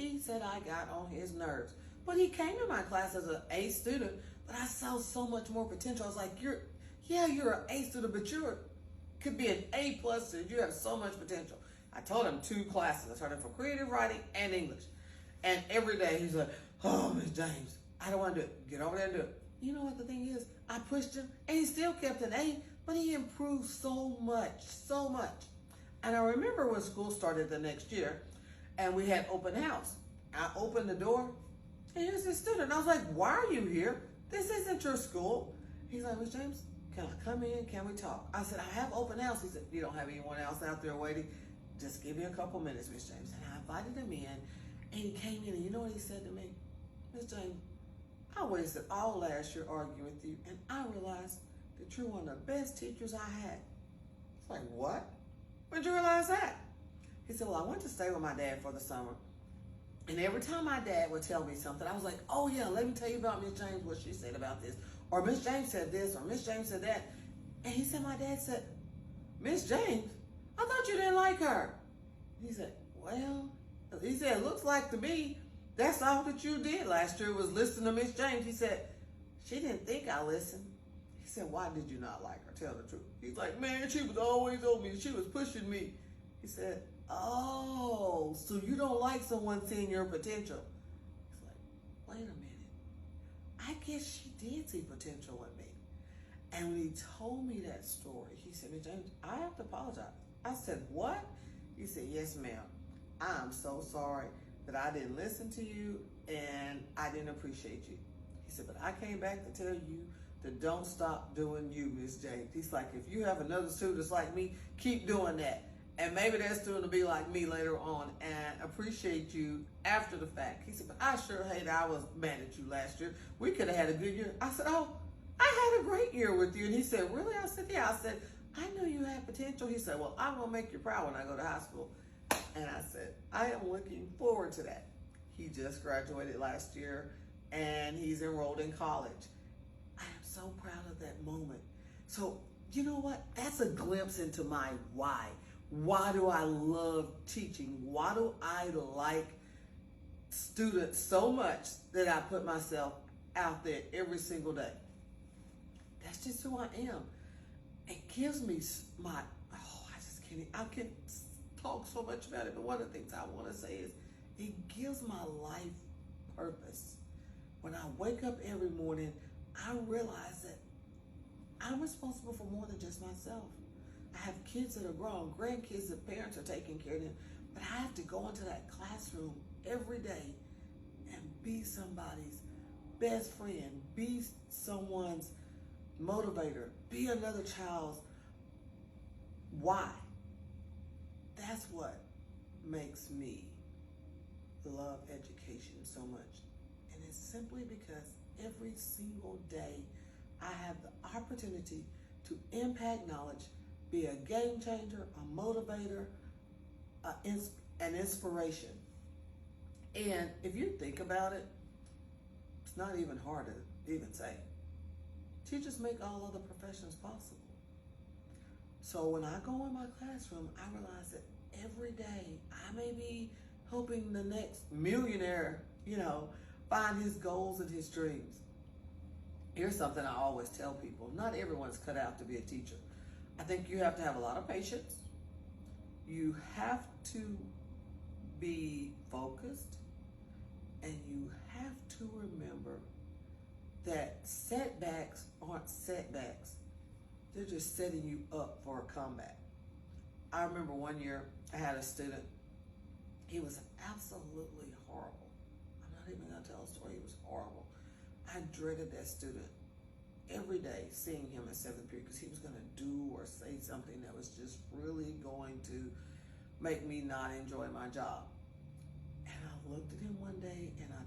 He said I got on his nerves. But he came to my class as an A student, but I saw so much more potential. I was like, you're an A student, but could be an A plus student. You have so much potential. I told him 2 classes. I taught him for creative writing and English. And every day he's like, oh, Miss James, I don't want to do it. Get over there and do it. You know what the thing is? I pushed him and he still kept an A, but he improved so much, so much. And I remember when school started the next year and we had open house. I opened the door and here's this student. I was like, why are you here? This isn't your school. He's like, Miss James, can I come in? Can we talk? I said, I have open house. He said, you don't have anyone else out there waiting? Just give me a couple minutes, Miss James. And I invited him in and he came in and you know what he said to me? Miss James, I wasted all last year arguing with you and I realized that you're one of the best teachers I had. It's like, what? When'd you realize that? He said, well, I went to stay with my dad for the summer. And every time my dad would tell me something, I was like, oh yeah, let me tell you about Miss James, what she said about this. Or Miss James said this, or Miss James said that. And he said, my dad said, Miss James, I thought you didn't like her. He said, well, he said, it looks like to me, that's all that you did last year was listen to Miss James. He said, she didn't think I listened. He said, why did you not like her? Tell the truth. He's like, man, she was always on me. She was pushing me. He said, oh, so you don't like someone seeing your potential. He's like, wait a minute. I guess she did see potential in me. And when he told me that story, he said, Miss James, I have to apologize. I said, what? He said, yes, ma'am. I'm so sorry that I didn't listen to you and I didn't appreciate you. He said, but I came back to tell you to don't stop doing you, Miss James. He's like, if you have another student that's like me, keep doing that. And maybe that student will be like me later on and appreciate you after the fact. He said, but I sure hate I was mad at you last year. We could have had a good year. I said, oh, I had a great year with you. And he said, really? I said, yeah. I said, I knew you had potential. He said, well, I'm going to make you proud when I go to high school. And I said, I am looking forward to that. He just graduated last year and he's enrolled in college. I am so proud of that moment. So, you know what? That's a glimpse into my why. Why do I love teaching? Why do I like students so much that I put myself out there every single day? That's just who I am. It gives me I can talk so much about it, but one of the things I want to say is it gives my life purpose. When I wake up every morning, I realize that I'm responsible for more than just myself. I have kids that are grown, grandkids that parents are taking care of them, but I have to go into that classroom every day and be somebody's best friend, be someone's motivator, be another child's why. That's what makes me love education so much. And it's simply because every single day I have the opportunity to impact knowledge, be a game changer, a motivator, an inspiration. And if you think about it, it's not even hard to even say. Teachers make all other professions possible. So when I go in my classroom, I realize that every day I may be helping the next millionaire, find his goals and his dreams. Here's something I always tell people. Not everyone's cut out to be a teacher. I think you have to have a lot of patience. You have to be focused, and you have to remember that setbacks aren't setbacks. They're just setting you up for a comeback. I remember one year I had a student. He was absolutely horrible. I'm not even gonna tell a story. He was horrible. I dreaded that student every day, seeing him in 7th period, because he was gonna do or say something that was just really going to make me not enjoy my job. And I looked at him one day and I